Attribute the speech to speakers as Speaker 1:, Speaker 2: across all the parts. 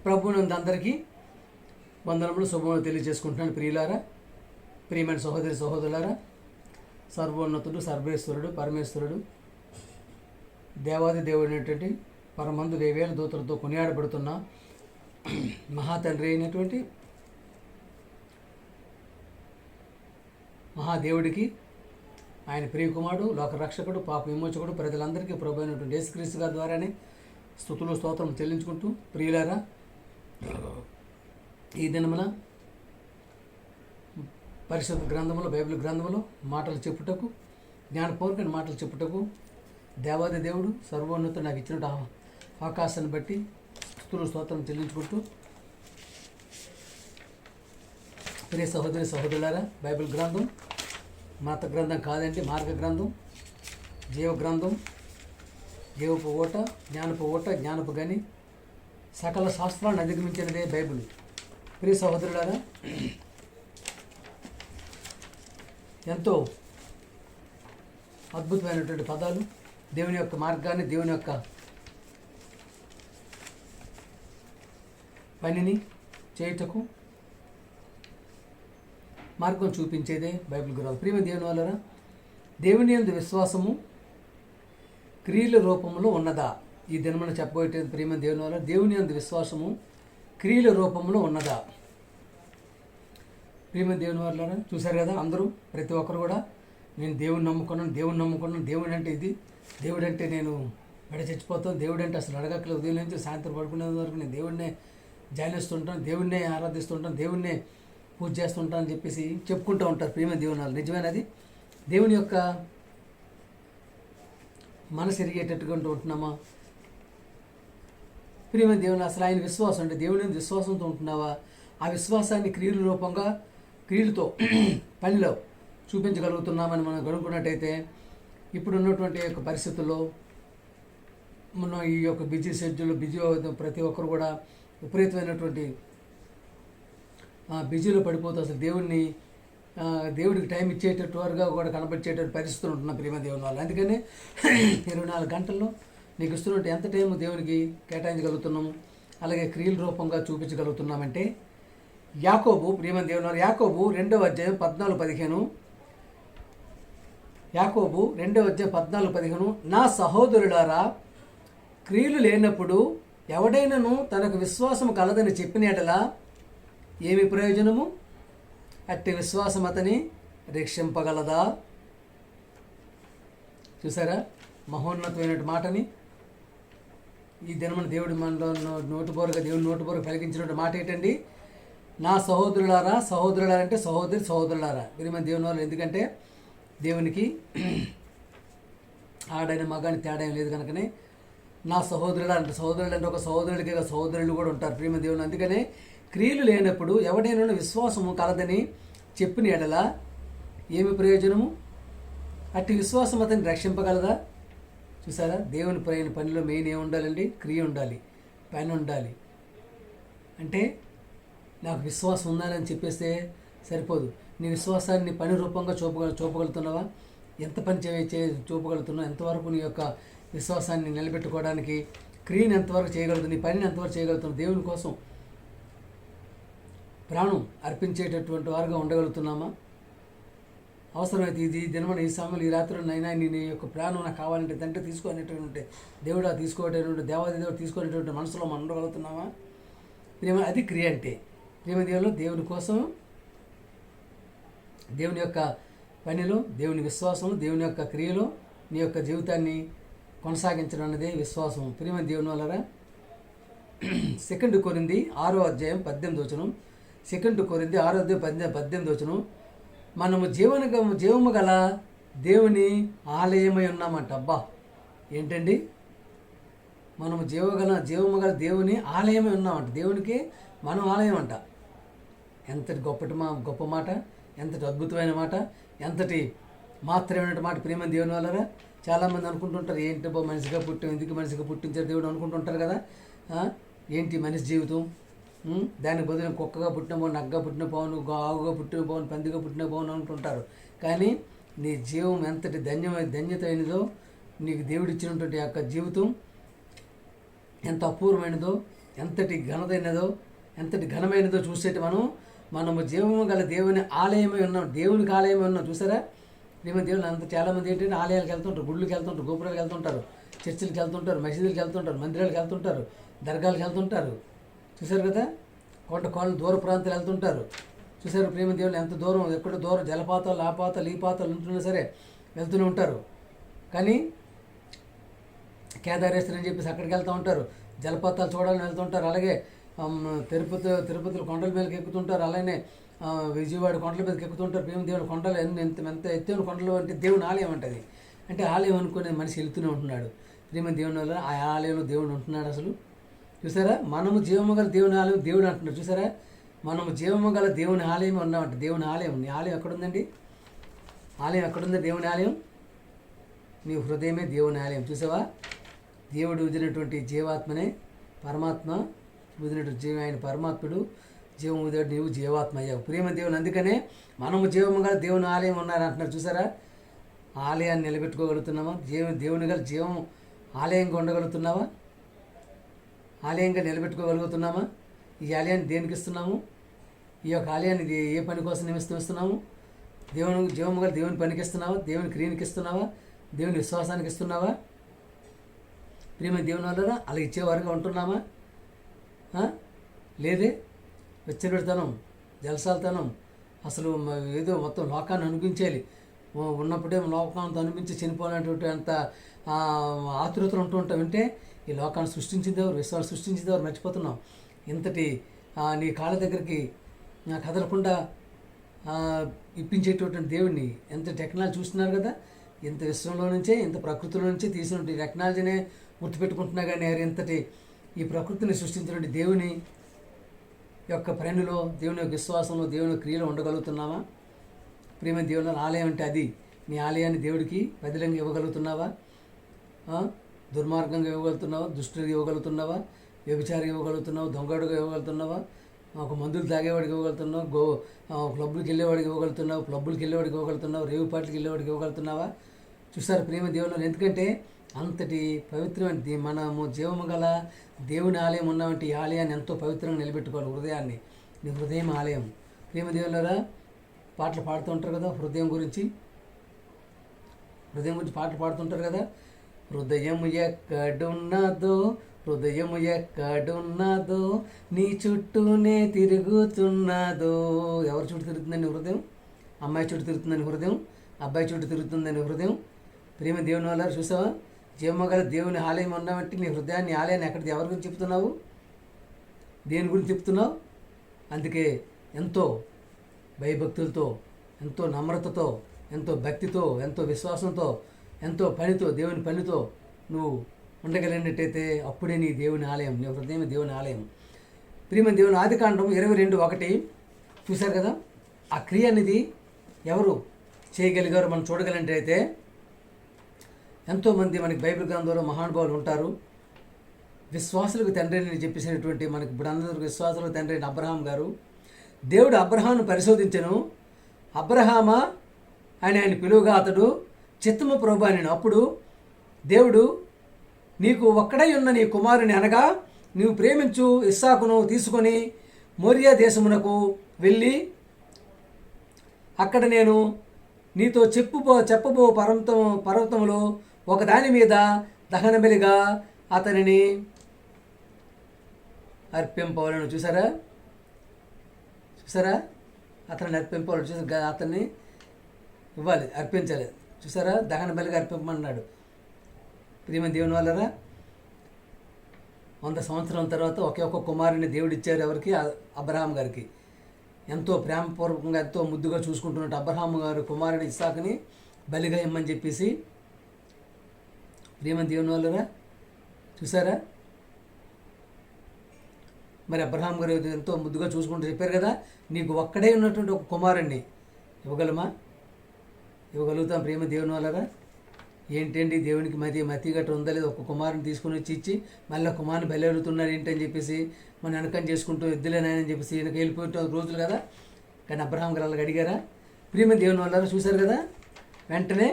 Speaker 1: ప్రభువునందు అందరికీ వందనములు శుభములు తెలియజేసుకుంటున్నాను. ప్రియులారా, ప్రియమైన సహోదరి సహోదరులారా, సర్వోన్నతుడు, సర్వేశ్వరుడు, పరమేశ్వరుడు, దేవాది దేవుడు అయినటువంటి పరమందు వేవేల దూతలతో కొనియాడబడుతున్న మహాతండ్రి అయినటువంటి మహాదేవుడికి, ఆయన ప్రియకుమారుడు, లోకరక్షకుడు, పాప విమోచకుడు, ప్రజలందరికీ ప్రభు అయినటువంటి యేసుక్రీస్తు గారి ద్వారానే స్తుతులు స్తోత్రం చెల్లించుకుంటూ, ప్రియులారా, ఈ దినమున పరిశుద్ధ గ్రంథములో, బైబిల్ గ్రంథములో మాటలు చెప్పుటకు, జ్ఞానపూర్వకమైన మాటలు చెప్పుటకు దేవాది దేవుడు సర్వోన్నతుడు నాకు ఇచ్చిన అవకాశాన్ని బట్టి స్తుతులు స్తోత్రం చెల్లించుకుంటూ, ప్రియ సహోదరి సహోదరులారా, బైబిల్ గ్రంథం మత గ్రంథం కాదండి, మార్గ గ్రంథం, జీవ గ్రంథం, జీవపు ఓట, జ్ఞానపు ఓట, జ్ఞానపు గని, సకల శాస్త్రాలను అధిగమించినదే బైబిల్. ప్రియ సహోదరులారా, ఎంతో అద్భుతమైనటువంటి పదాలు, దేవుని యొక్క మార్గాన్ని, దేవుని యొక్క పనిని చేయుటకు మార్గం చూపించేదే బైబిల్ గ్రంథం. ప్రియమ దేవుని వలన దేవుని యందు విశ్వాసము క్రియల రూపంలో ఉన్నదా? ఈ దినమున చెప్పబోయేది ప్రియమ దేవుని వలన దేవుని యందు విశ్వాసము క్రియల రూపంలో ఉన్నదా? ప్రియమ దేవుని వలన చూశారు కదా, అందరూ ప్రతి ఒక్కరు కూడా నేను దేవుని నమ్ముకున్నాను, దేవుడు అంటే ఇది, దేవుడు అంటే నేను చచ్చిపోతాను, దేవుడు అంటే అసలు అడగక్కలేదు, ఉదయం నుంచి సాయంత్రం పడుకునే వరకు నేను దేవుడినే ధ్యానిస్తుంటాను, దేవుడినే ఆరాధిస్తుంటాను, దేవుడినే పూజ చేస్తుంటాను అని చెప్పేసి చెప్పుకుంటూ ఉంటారు. ప్రియమైన దేవుని వాళ్ళు నిజమైనది దేవుని యొక్క మనసు ఎరిగేటట్టుగా ఉంటున్నామా? ప్రియమైన దేవుని అసలు ఆయన విశ్వాసం అంటే దేవుని విశ్వాసంతో ఉంటున్నావా? ఆ విశ్వాసాన్ని క్రియల రూపంగా, క్రియలతో పనిలో చూపించగలుగుతున్నామని మనం కనుక్కున్నట్టయితే, ఇప్పుడు ఉన్నటువంటి యొక్క పరిస్థితుల్లో మనం ఈ యొక్క బిజీ షెడ్యూల్, ప్రతి ఒక్కరు కూడా విపరీతమైనటువంటి బిజీలో పడిపోతూ అసలు దేవుడికి టైం ఇచ్చేటట్టు వరకు కూడా కనబడిచేటట్టు పరిస్థితులు ఉంటున్నాం ప్రియమ దేవుని వాళ్ళు. అందుకని 24 గంటల్లో నీకు ఇస్తున్నట్టు ఎంత టైం దేవునికి కేటాయించగలుగుతున్నాము, అలాగే క్రియల రూపంగా చూపించగలుగుతున్నామంటే, యాకోబు, ప్రియమ దేవుని వాళ్ళు, యాకోబు 2వ అధ్యాయం 14-15, యాకోబు 2వ అధ్యాయం 14-15, నా సహోదరులారా, క్రియలు లేనప్పుడు ఎవడైనను తనకు విశ్వాసం కలదని చెప్పిన ఎడల ఏమి ప్రయోజనము? అట్టి విశ్వాసం అతని రక్షింపగలదా? చూసారా మహోన్నతమైన మాటని ఈ దినమున దేవుడి మనలో దేవుడి నోటుబోరుగా పలికించినటువంటి మాట ఏంటండి? నా సహోదరులారా, సహోదరులారా అంటే సహోదరులారా, ప్రియమైన దేవుని వాళ్ళు. ఎందుకంటే దేవునికి ఆడైన మగాని తేడా లేదు కనుకనే నా సహోదరుడు అంటే, సహోదరుడు అంటే ఒక సహోదరుడికి సహోదరులు కూడా ఉంటారు ప్రియమైన దేవుని. అందుకనే క్రియలు లేనప్పుడు ఎవడైనా విశ్వాసము కలదని చెప్పిన ఎడల ఏమి ప్రయోజనము? అట్టి విశ్వాసం అతన్ని రక్షింపగలదా? చూసారా, దేవుని పనిలో మెయిన్ ఏమి ఉండాలండి? క్రియ ఉండాలి, పని ఉండాలి. అంటే నాకు విశ్వాసం ఉందని చెప్పేస్తే సరిపోదు. నీ విశ్వాసాన్ని పని రూపంగా చూపగలుగుతున్నావా? ఎంత పని చూపగలుగుతున్నావు? ఎంతవరకు నీ యొక్క విశ్వాసాన్ని నిలబెట్టుకోవడానికి క్రియను ఎంతవరకు చేయగలుగుతుంది? నీ పనిని ఎంతవరకు చేయగలుగుతున్నావు? దేవుని కోసం ప్రాణం అర్పించేటటువంటి వారుగా ఉండగలుగుతున్నామా? అవసరమైతే ఈ దినమన, ఈ సమయంలో, ఈ రాత్రి నైనా నీ యొక్క ప్రాణం నాకు కావాలంటే తండ్రి తీసుకోనేటువంటి దేవుడా తీసుకోవటటువంటి దేవాది దేవుడు తీసుకునేటువంటి మనసులో మనం ఉండగలుగుతున్నామా? ప్రేమ, అది క్రియ అంటే. ప్రేమ దేవులో దేవుని కోసం, దేవుని యొక్క పనిలో, దేవుని విశ్వాసంలో, దేవుని యొక్క క్రియలో నీ యొక్క జీవితాన్ని కొనసాగించడం అన్నదే విశ్వాసం. ప్రేమ దేవుని వలన 2 కొరింథీ 6వ అధ్యాయం 18 2 కొరింథీ 6వ అధ్యాయం 18 మనము జీవము గల దేవుని ఆలయమై ఉన్నామంట. అబ్బా ఏంటండి, మనము జీవము గల దేవుని ఆలయమై ఉన్నామంట. దేవునికి మనం ఆలయం అంట. ఎంతటి గొప్ప మాట, ఎంతటి అద్భుతమైన మాట, ఎంతటి మాత్రమైన మాట ప్రియమైన దేవుని వలన. చాలామంది అనుకుంటుంటారు, ఏంటి బా మనిషిగా ఎందుకు మనిషిగా పుట్టించారు దేవుడు అనుకుంటుంటారు కదా. ఏంటి మనిషి జీవితం, దానికి బదులు కుక్కగా పుట్టిన బాగుండు, నగ్గగా పుట్టిన బాగుండు, ఆవుగా పుట్టిన బాగుండు, పందిగా పుట్టిన బాగుండు అనుకుంటుంటారు. కానీ నీ జీవం ఎంతటి ధన్యత అయినదో, నీకు దేవుడు ఇచ్చినటువంటి యొక్క జీవితం ఎంత అపూర్వమైనదో, ఎంతటి ఘనమైనదో ఎంతటి ఘనమైనదో చూసేటి మనము జీవము గల దేవుని ఆలయమై ఉన్నాం, దేవునికి ఆలయమై ఉన్నాం. చూసారా దేవుని అంత చాలామంది ఏంటంటే ఆలయాలకు వెళ్తుంటారు, గుళ్ళకి వెళ్తుంటారు, గోపురాలకు వెళ్తుంటారు, చర్చిలకు వెళ్తుంటారు, మసీదులకు వెళ్తుంటారు, మందిరాలకు వెళ్తుంటారు, దర్గాలకు వెళ్తుంటారు. చూసారు కదా, కోళ్ళ దూర ప్రాంతాలు వెళ్తుంటారు. చూసారు దేవుళ్ళు ఎంత దూరం, ఎక్కడ దూరం జలపాతాలు ఆపాతాలు ఈ పాతాలు ఉంటున్నా సరే వెళ్తూనే ఉంటారు. కానీ కేదారేశ్వరం అని చెప్పేసి అక్కడికి వెళ్తూ ఉంటారు, జలపాతాలు చూడాలని వెళ్తుంటారు. అలాగే తిరుపతిలో కొండల మీదకి ఎక్కుతుంటారు, అలానే విజయవాడ కొండల మీదకి ఎక్కుతుంటారు. దేవుడు కొండలు ఎంత ఎత్తైన కొండలు అంటే దేవుని ఆలయం అంటది. అంటే ఆలయం అనుకునే మనిషి వెళ్తూనే ఉంటున్నాడు. దేవుని వల్ల ఆ ఆలయంలో దేవుడు ఉంటున్నాడు. అసలు చూసారా, మనము జీవము గల దేవుని ఆలయం దేవుడు అంటున్నాడు. చూసారా, మనము జీవము గల దేవుని ఆలయం ఉన్నామంట. దేవుని ఆలయం, నీ ఆలయం ఎక్కడుందండి? ఆలయం ఎక్కడుంది? దేవుని ఆలయం నీ హృదయమే దేవుని ఆలయం. చూసావా, దేవుడు వదిలినటువంటి జీవాత్మనే పరమాత్మ వదిలినటువంటి ఆయన పరమాత్ముడు, జీవం వదిలేడు, నీవు జీవాత్మ అయ్యావు. దేవుని అందుకనే మనము జీవము గల దేవుని ఆలయం ఉన్నారు అంటున్నారు. చూసారా, ఆలయాన్ని నిలబెట్టుకోగలుగుతున్నావా? దేవుని గల జీవం ఆలయంగా ఉండగలుగుతున్నావా? ఆలయంగా నిలబెట్టుకోగలుగుతున్నామా? ఈ ఆలయాన్ని దేనికి ఇస్తున్నాము? ఈ యొక్క ఆలయాన్ని ఏ పని కోసం నిమిస్తున్నాము? జీవము గల దేవుని పనికి ఇస్తున్నావా? దేవుని క్రియనికి ఇస్తున్నావా? దేవుని విశ్వాసానికి ఇస్తున్నావా? దేవుని వల్ల అలా ఇచ్చేవారుగా ఉంటున్నామా? లేదే, వెచ్చబెడతానం, జలసాలతనం, అసలు ఏదో మొత్తం లోకాన్ని అనిపించేయాలి, ఉన్నప్పుడే లోకాన్ని అనిపించి చనిపోయినటువంటి అంత ఆతృతలు ఉంటూ ఉంటాం. అంటే ఈ లోకాన్ని సృష్టించేదేవారు, విశ్వాలు సృష్టించేదేవారు మర్చిపోతున్నాం. ఇంతటి నీ కాళ్ళ దగ్గరికి కదలకుండా ఇప్పించేటటువంటి దేవుడిని ఎంత టెక్నాలజీ చూస్తున్నారు కదా, ఇంత విశ్వంలో నుంచే ఇంత ప్రకృతిలో నుంచే తీసినటువంటి టెక్నాలజీనే గుర్తుపెట్టుకుంటున్నా కానీ ఇంతటి ఈ ప్రకృతిని సృష్టించినటువంటి దేవుని యొక్క పనిలో, దేవుని యొక్క విశ్వాసంలో, దేవుని క్రియలో ఉండగలుగుతున్నావా? దేవుని ఆలయం అంటే అది. నీ ఆలయాన్ని దేవుడికి బదిలంగా ఇవ్వగలుగుతున్నావా? దుర్మార్గంగా ఇవ్వగలుగుతున్నావా? దుష్టుడిగా ఇవ్వగలుగుతున్నావా? వ్యభిచారి ఇవ్వగలుగుతున్నావు? దొంగడుగా ఇవ్వగలుగుతున్నావా? ఒక మందులు తాగేవాడికి ఇవ్వగలుగుతున్నావు? క్లబ్బులకి వెళ్ళేవాడికి ఇవ్వగలుగుతున్నావు? క్లబ్బులకి వెళ్ళేవాడికి ఇవ్వగలుగుతున్నావు? రేవు పాటలకి వెళ్ళేవాడికి ఇవ్వగలుగుతున్నావా? చూసారు దేవుని, ఎందుకంటే అంతటి పవిత్రమైన మనము జీవము గల దేవుని ఆలయం ఉన్నామంటే ఈ ఆలయాన్ని ఎంతో పవిత్రంగా నిలబెట్టుకోవాలి. హృదయాన్ని, నీ హృదయం ఆలయం. దేవులరా పాటలు పాడుతూ ఉంటారు కదా, హృదయం గురించి పాటలు పాడుతుంటారు కదా. హృదయం ఎక్కడున్నదో, హృదయం ఎక్కడున్నదో, నీ చుట్టూనే తిరుగుతున్నదో. ఎవరి చుట్టూ తిరుగుతుందని హృదయం? అమ్మాయి చుట్టూ తిరుగుతుందని హృదయం, అబ్బాయి చుట్టూ తిరుగుతుందని హృదయం. దేవుని వల్ల చూసావా, జీవమగల దేవుని ఆలయం ఉన్నామంటే నీ హృదయాన్ని ఆలయాన్ని ఎక్కడ ఎవరి గురించి చెప్తున్నావు? దేని గురించి చెప్తున్నావు? అందుకే ఎంతో భయభక్తులతో, ఎంతో నమ్రతతో, ఎంతో భక్తితో, ఎంతో విశ్వాసంతో, ఎంతో పనితో, దేవుని పనితో నువ్వు ఉండగలిగినట్టయితే అప్పుడే నీ దేవుని ఆలయం, నీ హృదయం దేవుని ఆలయం. దేవుని ఆదికాండం 22:1 చూశారు కదా. ఆ క్రియ అనేది ఎవరు చేయగలిగారు మనం చూడగలిగినట్టయితే ఎంతోమంది మనకి బైబిల్ గ్రంథంలో మహానుభావులు ఉంటారు. విశ్వాసులకు తండ్రి అని చెప్పేసినటువంటి మనకి ఇప్పుడు అందరూ విశ్వాసులకు తండ్రి అయిన అబ్రహాం గారు. దేవుడు అబ్రహాంను పరిశోధించను. అబ్రహామా ఆయన పిలువగా అతడు చిత్తము ప్రభు అని. అప్పుడు దేవుడు, నీకు ఒక్కడై ఉన్న నీ కుమారుని అనగా నీవు ప్రేమించు ఇస్సాకును తీసుకొని మోరియా దేశమునకు వెళ్ళి అక్కడ నేను నీతో చెప్పబో పర్వతములో ఒకదాని మీద దహన బలిగా అతనిని అర్పింపవలను. చూసారా అతన్ని అర్పింపవలను. చూసారా, అతన్ని ఇవ్వాలి, అర్పించాలి. చూసారా, దహన బలిగా అర్పింపమన్నాడు. దేవుని వల్లరా 100 సంవత్సరాల తర్వాత ఒకే ఒక్క కుమారుని దేవుడు ఇచ్చారు. ఎవరికి? అబ్రహాం గారికి. ఎంతో ప్రేమపూర్వకంగా ఎంతో ముద్దుగా చూసుకుంటున్నట్టు అబ్రహాం గారు కుమారుడు ఇస్సాకుని బలిగా ఇమ్మని చెప్పేసి దేవుని వల్లరా చూసారా. మరి అబ్రహాం గారు ఎంతో ముద్దుగా చూసుకుంటూ చెప్పారు కదా, నీకు ఒక్కడే ఉన్నటువంటి ఒక కుమారుణ్ణి ఇవ్వగలుగుతాం దేవుని వల్లరా. ఏంటండి దేవునికి మతి గట్ట ఉందా లేదు? ఒక కుమారుని తీసుకుని ఇచ్చి మళ్ళీ కుమారుని బలి అడుగుతున్నాడు ఏంటని చెప్పేసి మన వెనకం చేసుకుంటూ ఎద్దులేనాయని చెప్పేసి ఈయనకి వెళ్ళిపోయిన రోజులు కదా. కానీ అబ్రహాం గారు అలాగ అడిగారా? దేవుని వల్ల చూశారు కదా. వెంటనే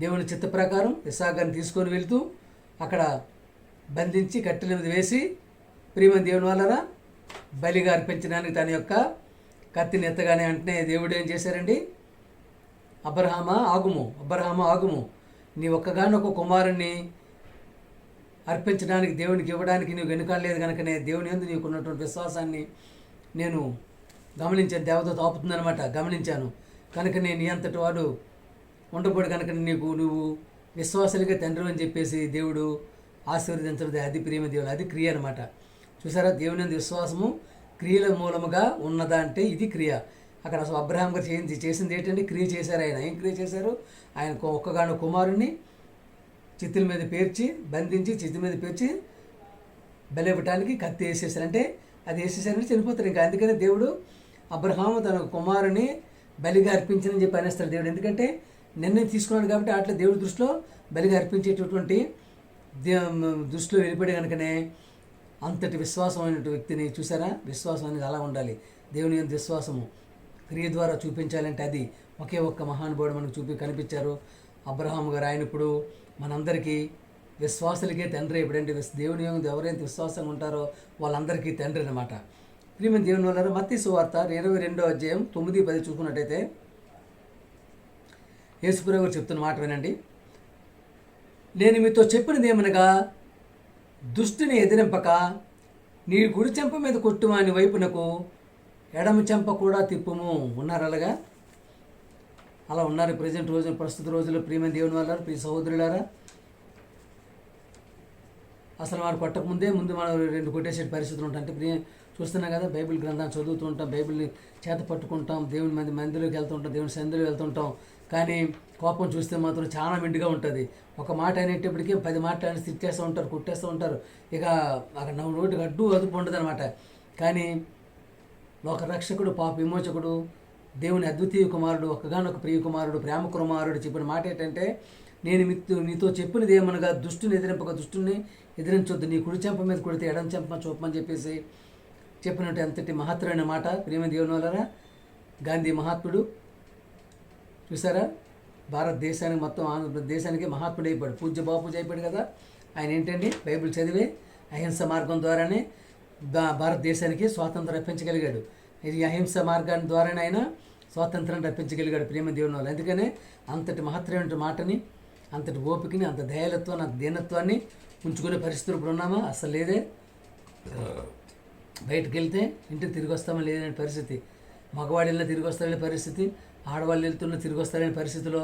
Speaker 1: దేవుని చిత్త ప్రకారం ఇస్సాకుని తీసుకొని వెళ్తూ అక్కడ బంధించి కట్టెల మీద వేసి ప్రియమైన దేవుని వలన బలిగా అర్పించడానికి తన యొక్క కత్తిని ఎత్తగానే వెంటనే దేవుడు ఏం చేశారండి, అబ్రహామా ఆగుము, నీ ఒక్కగానొక్క కుమారుణ్ణి అర్పించడానికి దేవునికి ఇవ్వడానికి నీకు వెనుకాడలేదు కనుకనే దేవుని యందు నీకు ఉన్నటువంటి విశ్వాసాన్ని నేను గమనించాను. దేవత ఆపుతుందనమాట, గమనించాను కనుక నేను నీ అంతటి వాడు ఉండబోడు కనుక నువ్వు విశ్వాసాలుగా తండ్రి అని చెప్పేసి దేవుడు ఆశీర్వదించడం, అది ప్రేమ దేవుడు, అది క్రియ అనమాట. చూసారా, దేవుని యందు విశ్వాసము క్రియల మూలముగా ఉన్నదా అంటే ఇది క్రియ. అక్కడ అసలు అబ్రహాం గారు చేసింది ఏంటంటే క్రియ చేశారు. ఆయన ఏం క్రియ చేశారు, ఆయన ఒక్కగాను కుమారుణ్ణి చిత్తుల మీద పేర్చి బంధించి చిత్తుల మీద పేర్చి బలివ్వటానికి కత్తి వేసేసారంటే అది వేసేసారని చనిపోతారు ఇంకా. అందుకని దేవుడు అబ్రహాము తన కుమారుని బలిగా అర్పించని చెప్పి అనేస్తాడు దేవుడు. ఎందుకంటే నిర్ణయం తీసుకున్నాడు కాబట్టి అట్లా దేవుడి దృష్టిలో బలిగా అర్పించేటటువంటి దృష్టిలో వెళ్ళిపోయాడు కనుకనే అంతటి విశ్వాసమైన వ్యక్తిని చూసారా. విశ్వాసం అనేది అలా ఉండాలి. దేవుని యొక్క విశ్వాసము క్రియ ద్వారా చూపించాలంటే అది ఒకే ఒక్క మహానుభావుడు మనకు కనిపించారు, అబ్రహాము గారు. ఆయన ఇప్పుడు మనందరికీ విశ్వాసులకే తండ్రి. ఎప్పుడంటే దేవుని యొక్క ఎవరైతే విశ్వాసంగా ఉంటారో వాళ్ళందరికీ తండ్రి అనమాట. ప్రియమైన దేవుని వల్ల మత్తయి సువార్త 22వ అధ్యాయం 9-10 చూసుకున్నట్టయితే యేసుప్రభువు గారు చెప్తున్న మాట వినండి. నేను మీతో చెప్పినది ఏమనగా, దుష్టుని ఎదిరింపక నీ కుడి చెంప మీద కొట్టువాని వైపునకు ఎడమ చెంప కూడా తిప్పుము. ఉన్నారు అలాగా, అలా ఉన్నారు ప్రస్తుత రోజుల్లో ప్రియమైన దేవుని వల్ల ప్రియ సహోదరులారా. అసలు వారు కొట్టకముందే ముందు మనం 2 కొట్టేసే పరిస్థితులు ఉంటాయి. అంటే చూస్తున్నాం కదా, బైబిల్ గ్రంథాన్ని చదువుతూ ఉంటాం, బైబిల్ని చేత పట్టుకుంటాం, దేవుని మందిలోకి వెళ్తుంటాం, దేవుని సన్నిధిలోకి వెళ్తుంటాం. కానీ కోపం చూస్తే మాత్రం చాలా మెండుగా ఉంటుంది. ఒక మాట అనేటప్పటికీ 10 మాటలు అని తిట్టేస్తూ ఉంటారు, కుట్టేస్తూ ఉంటారు. ఇక అక్కడ నోటికి అదుపు ఉండదు అనమాట. కానీ లోకరక్షకుడు, పాప విమోచకుడు, దేవుని అద్వితీయ కుమారుడు, ఒక్కగానొక ప్రియ కుమారుడు, ప్రేమ కుమారుడు చెప్పిన మాట ఏంటంటే, నేను నీతో చెప్పినది ఏమనగా, దుష్టుని ఎదిరింపక దుష్టుని ఎదిరించొద్దు, నీ కుడి చెంప మీద కొడితే ఎడం చెంప చూపమని చెప్పేసి చెప్పినట్టు ఎంతటి మహత్తరమైన మాట. ప్రేమ దేవుని వలన గాంధీ మహాత్ముడు చూసారా, భారతదేశానికి మొత్తం ఆంధ్రదేశానికి మహాత్ముడు అయిపోయాడు, పూజ్య బాపూజీ అయిపోయాడు కదా. ఆయన ఏంటండి, బైబిల్ చదివే అహింస మార్గం ద్వారానే భారతదేశానికి స్వాతంత్రం రప్పించగలిగాడు. ఇది అహింస మార్గాన్ని ద్వారానే ఆయన స్వాతంత్రం రప్పించగలిగాడు ప్రేమ దేవుని వల్ల. అందుకనే అంతటి మహత్తరమైన మాటని, అంతటి ఓపికని, అంత దయాలత్వాన్ని, అంత దీనత్వాన్ని ఉంచుకునే పరిస్థితులు ఇప్పుడు ఉన్నామా? అసలు లేదే. బయటకు వెళ్తే ఇంటికి తిరిగి వస్తామా లేదనే పరిస్థితి, మగవాళ్ళు వెళ్ళినా తిరిగి వస్తారనే పరిస్థితి, ఆడవాళ్ళు వెళ్తున్నా తిరిగి వస్తారనే పరిస్థితిలో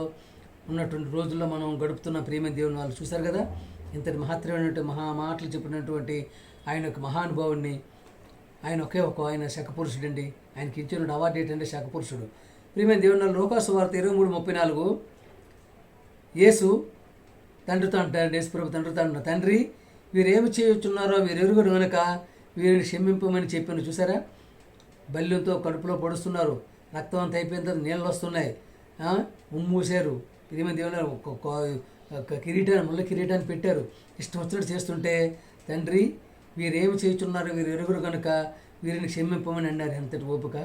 Speaker 1: ఉన్నటువంటి రోజుల్లో మనం గడుపుతున్న ప్రేమ దేవుని వాళ్ళు. చూశారు కదా, ఇంతటి మహత్తరమైనటువంటి మాటలు చెప్పినటువంటి ఆయన యొక్క మహానుభావుడిని. ఆయన ఆయన శకపురుషుడు అండి. ఆయనకి ఇచ్చిన అవార్డు ఏంటంటే శకపురుషుడు. ప్రియమైన దేవుని వాళ్ళు లోకాసు వార్త 23:34 యేసు తండ్రితో అంటాడు, యేసుప్రభు తండ్రితో అంటున్నా, తండ్రి వీరేమి చేయొచ్చున్నారో వీరెరుగురు కనుక వీరిని క్షమింపమని చెప్పాను. చూసారా, బల్యంతో కడుపులో పొడుస్తున్నారు, రక్తం అంతా అయిపోయిన తర్వాత నీళ్ళు వస్తున్నాయి, ఉమ్మూసారు. ప్రియమైన దేవుని కిరీటాన్ని, ముళ్ళ కిరీటాన్ని పెట్టారు, ఇష్టం వచ్చినట్టు చేస్తుంటే, తండ్రి వీరేమి చేయుచున్నారు వీరెరుగురు కనుక వీరిని క్షమింపమని అన్నారు. ఎంతటి ఓపిక,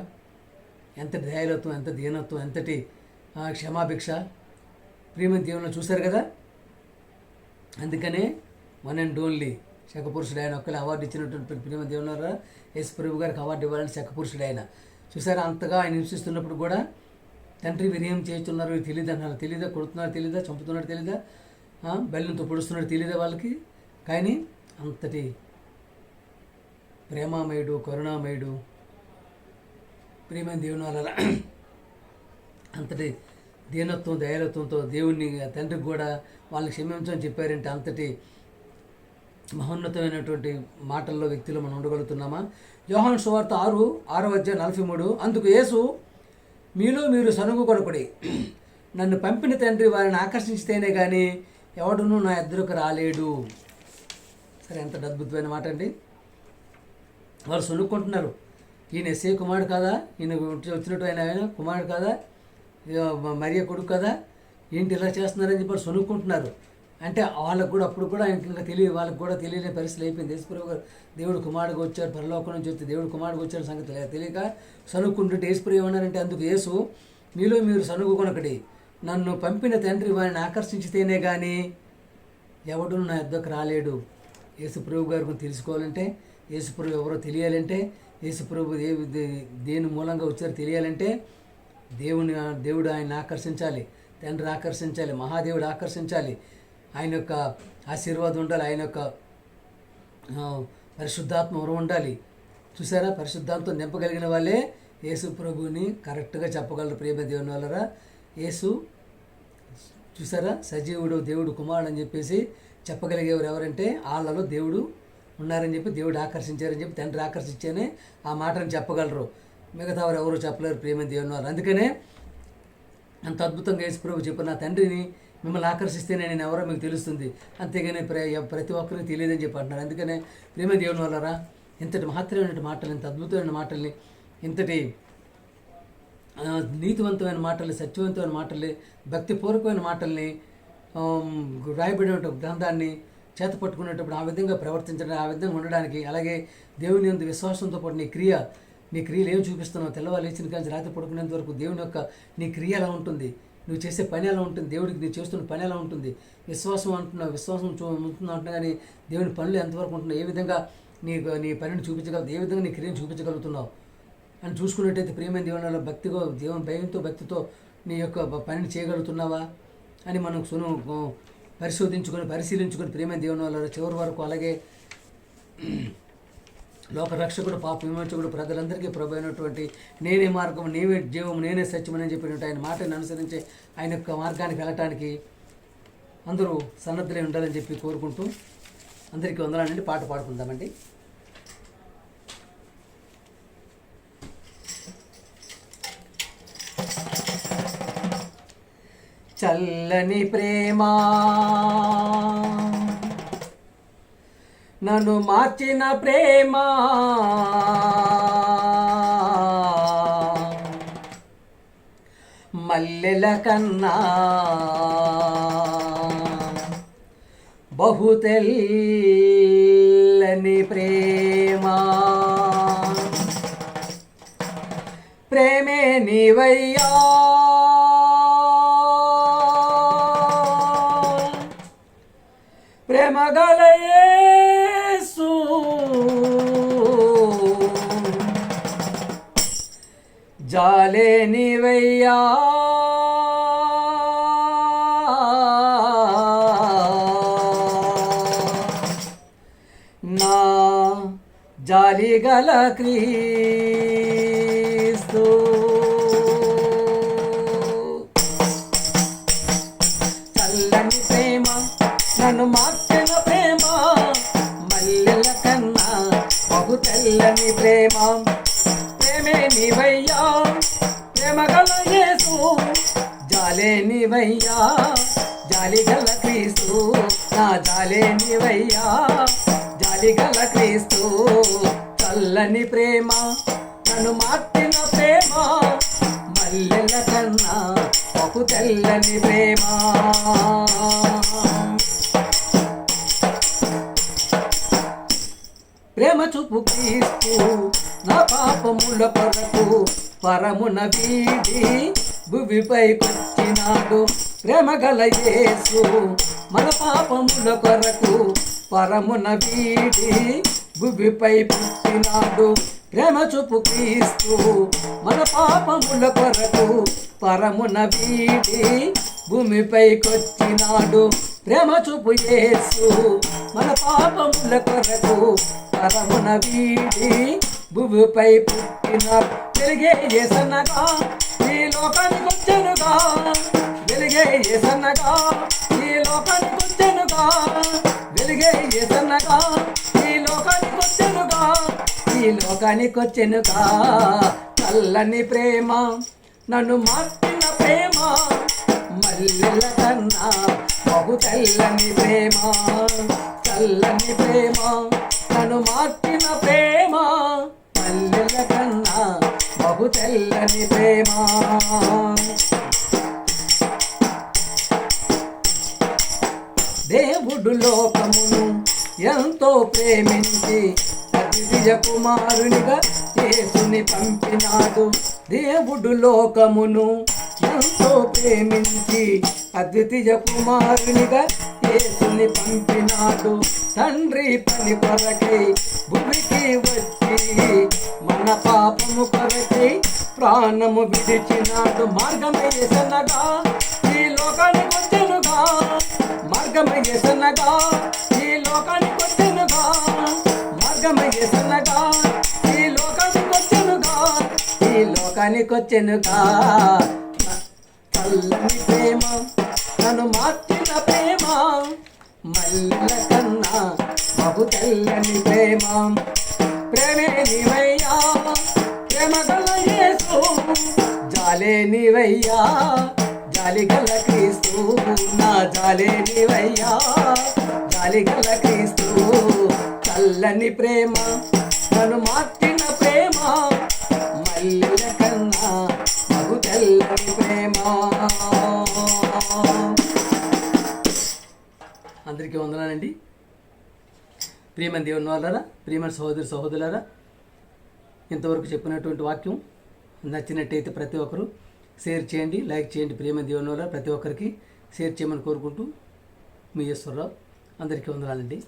Speaker 1: ఎంతటి ధైర్యత్వం, ఎంత దీనత్వం, ఎంతటి క్షమాభిక్ష ప్రియమైన దేవుని చూశారు కదా. అందుకనే వన్ అండ్ ఓన్లీ శకపురుషుడు ఆయన ఒక్కలే అవార్డు ఇచ్చినటువంటి ప్రియమైన దేవుని యేసుప్రభు గారికి అవార్డు ఇవ్వాలని శకపురుషుడు ఆయన. చూసారా, అంతగా ఆయన హింసిస్తున్నప్పుడు కూడా తండ్రి వీరేం చేస్తున్నారు వీరు తెలియదు అన్నారు. తెలీదా, కొడుతున్నారు తెలీదా, చంపుతున్నారు తెలీదా, బెల్లంతో పొడుస్తున్నాడు తెలీదా వాళ్ళకి. కానీ అంతటి ప్రేమామయుడు, కరుణామయుడు ప్రియమైన దేవుని వల్ల అంతటి దీనత్వం, దయాలత్వంతో దేవుణ్ణి తండ్రికి కూడా వాళ్ళని క్షమించమని చెప్పారంటే అంతటి మహోన్నతమైనటువంటి మాటల్లో వ్యక్తులు మనం ఉండగలుగుతున్నామా? యోహాను సువార్త 6:43 అందుకు యేసు, మీలో మీరు సనుగు కొనకుడి, నన్ను పంపిన తండ్రి వారిని ఆకర్షించితేనే కానీ ఎవడునూ నా ఎదురుకు రాలేడు. సరే, ఎంత అద్భుతమైన మాట అండి. వాళ్ళు సొనుక్కుంటున్నారు, ఈయన ఎస్ఐ కుమారుడు కాదా, ఈయన వచ్చినట్టు ఆయన కుమారుడు కాదా, మరియ కొడుకు కదా, ఏంటి ఇలా చేస్తున్నారని చెప్పి సొనుక్కుంటున్నారు. అంటే వాళ్ళకు కూడా అప్పుడు కూడా ఆయనకి ఇంకా తెలియదు, వాళ్ళకి కూడా తెలియని పరిస్థితి అయిపోయింది. యేసుప్రభు గారు దేవుడు కుమారుడుగా వచ్చారు, పరలోకం నుంచి వచ్చి దేవుడు కుమారుడుగా వచ్చారు సంగతి తెలియక సనుక్కుంటుంటే యేసుప్రభు ఏమన్నారంటే, అందుకు యేసు, మీలో మీరు సనుగు కొనకడి, నన్ను పంపిన తండ్రి వారిని ఆకర్షించితేనే కానీ ఎవడు నా యొద్దకు రాలేడు. యేసుప్రభు గారి గురించి తెలుసుకోవాలంటే యేసుప్రభు ఎవరో తెలియాలంటే, యేసుప్రభు దేని మూలంగా వచ్చారో తెలియాలంటే దేవుడు ఆయన ఆకర్షించాలి, తండ్రి ఆకర్షించాలి, మహాదేవుడు ఆకర్షించాలి, ఆయన యొక్క ఆశీర్వాదం ఉండాలి, ఆయన యొక్క పరిశుద్ధాత్మ వరం ఉండాలి. చూసారా, పరిశుద్ధాత్మతో నింపగలిగిన వాళ్ళే యేసు ప్రభువుని కరెక్ట్గా చెప్పగలరు. ప్రేమ దేవుని వల్లరా యేసు చూసారా, సజీవుడు, దేవుడు కుమారుడు అని చెప్పేసి చెప్పగలిగేవారు ఎవరంటే వాళ్ళలో దేవుడు ఉన్నారని చెప్పి, దేవుడు ఆకర్షించారని చెప్పి, తండ్రి ఆకర్షించానే ఆ మాటను చెప్పగలరు. మిగతా వారు ఎవరు చెప్పలేరు ప్రేమ దేవుని వాళ్ళు. అందుకనే అంత అద్భుతంగా యేసు ప్రభు చెప్పిన, నా తండ్రిని మిమ్మల్ని ఆకర్షిస్తేనే నేను ఎవరో మీకు తెలుస్తుంది, అంతేగానే ప్రతి ఒక్కరికి తెలియదని చెప్పి అంటున్నారు. అందుకనే ప్రేమ దేవుని వల్లరా ఇంతటి మహత్తరమైన మాటలు, ఇంత అద్భుతమైన మాటల్ని, ఇంతటి నీతివంతమైన మాటల్ని, సత్యవంతమైన మాటల్ని, భక్తిపూర్వకమైన మాటల్ని రాయబడిన గ్రంథాన్ని చేత పట్టుకునేటప్పుడు ఆ విధంగా ప్రవర్తించడం, ఆ విధంగా ఉండడానికి, అలాగే దేవుని యందు విశ్వాసంతో పాటు నీ క్రియలు ఏమి చూపిస్తున్నావు, తెల్లవారు లేచిన కానీ రాత్రి పడుకునేంత వరకు దేవుని యొక్క నీ క్రియ ఎలా ఉంటుంది, నువ్వు చేసే పని ఎలా ఉంటుంది, దేవుడికి నువ్వు చేస్తున్న పని ఎలా ఉంటుంది, విశ్వాసం ఉంటున్నా కానీ దేవుని పనులు ఎంతవరకు ఉంటున్నావు, ఏ విధంగా నీ పనిని చూపించగలవు, ఏ విధంగా నీ క్రియను చూపించగలుగుతున్నావు అని చూసుకున్నట్టయితే ప్రియమైన దేవుని భక్తిగా, దేవుని భయంతో భక్తితో నీ యొక్క పనిని చేయగలుగుతున్నావా అని మనం పరిశీలించుకొని ప్రియమైన దేవుని వల్ల చివరి వరకు, అలాగే లోకరక్షకుడు, పాప విమోచకుడు, ప్రజలందరికీ ప్రభు అయినటువంటి నేనే మార్గం, నేనే జీవం, నేనే సత్యం అని చెప్పినట్టు ఆయన మాటను అనుసరించి ఆయన యొక్క మార్గానికి వెళ్ళటానికి అందరూ సన్నద్ధులై ఉండాలని చెప్పి కోరుకుంటూ అందరికీ వందనాలండి. పాట పాడుకుందామండి. చల్లని ప్రేమ నన్ను మార్చిన ప్రేమ, మల్లెల కన్నా బహు తెల్లని ప్రేమ, ప్రేమే నీవయ్యా ప్రేమగల యేసు, జాలే నీవయ్యా నా జాలిగల క్రీస్తు. చల్లని ప్రేమ నన్ను మార్చిన ప్రేమ, మల్లెల కన్నా బహు తెల్లని ప్రేమ, ప్రేమే నీవయ్యా ప్రేమగల యేసు, జాలే నీవయ్యా జాలిగల క్రీస్తు, నా జాలే నీవయ్యా జాలిగల క్రీస్తు. చల్లని ప్రేమ నన్ను మార్చిన ప్రేమ, మల్లెల కన్నా బహు తెల్లని ప్రేమ. ప్రేమ చూపు క్రీస్తు నా పాపముల కొరకు పరమున వీడి భువిపై కొచ్చినాడు. ప్రేమ గల యేసు మన పాపముల కొరకు పరమున వీడి భువిపై పుట్టినాడు. ప్రేమ చూపు క్రీస్తు మన పాపముల కొరకు పరమున వీడి భూమిపై కొచ్చినాడు. ప్రేమ చూపు యేసు మన పాపముల కొరకు పరమున వీడి భూమిపై పుట్టినాడు. వెలిగే యేసన్నగా ఈ లోకానికి వచ్చెనుగా, వెలిగే యేసన్నగా ఈ లోకానికి వచ్చెనుగా, వెలిగే యేసన్నగా ఈ లోకానికి వచ్చెనుగా, ఈ లోకానికి వచ్చెనుగా. చల్లని ప్రేమ నన్ను మార్చిన ప్రేమ, మల్లెల కన్నా బహు తెల్లని ప్రేమ. చల్లని ప్రేమ నన్ను మార్చిన ప్రేమ, మల్లెల కన్నా బహు తెల్లని ప్రేమ. దేవుడు లోకమును ఎంతో ప్రేమించి అద్వితీయ కుమారునిగా యేసుని పంపినాడు. దేవుడు లోకమును ఎంతో ప్రేమించి అద్వితీయ కుమారునిగా యేసుని పంపినాడు తండ్రి పని కొరకై భూమికి వచ్చి మన పాపము కొరకై ప్రాణము విడిచినాడు. మార్గమయ్యేసనగా ఈ లోకానికి వచ్చెనుగా, మార్గమయ్యేసనగా ఈ లోకానికి వచ్చెనుగా, మార్గమయ్యేసనగా ఈ లోకానికి వచ్చెనుగా, ఈ లోకానికి వచ్చెనుగా. చల్లని ప్రేమ నన్ను మార్చిన ప్రేమ, మల్లెల కన్నా బహు తెల్లని ప్రేమ. ప్రేమే నీవయ్యా ప్రేమగల యేసు, జాలే నీవయ్యా జాలిగల క్రీస్తు, నా జాలే నీవయ్యా జాలిగల క్రీస్తు. చల్లని ప్రేమ నన్ను మార్చిన ప్రేమ, మల్లెల కన్నా బహు తెల్లని ప్రేమ. అందరికీ వందనాలండి. ప్రియమైన దేవుని వాళ్ళారా, ప్రియమైన సహోదరి సహోదరులారా, ఇంతవరకు చెప్పినటువంటి వాక్యం నచ్చినట్టయితే ప్రతి ఒక్కరు షేర్ చేయండి, లైక్ చేయండి. ప్రియమైన దేవుని వాళ్ళారా, ప్రతి ఒక్కరికి షేర్ చేయమని కోరుకుంటూ మీ ఈశ్వరరావు. అందరికీ వందనాలండి.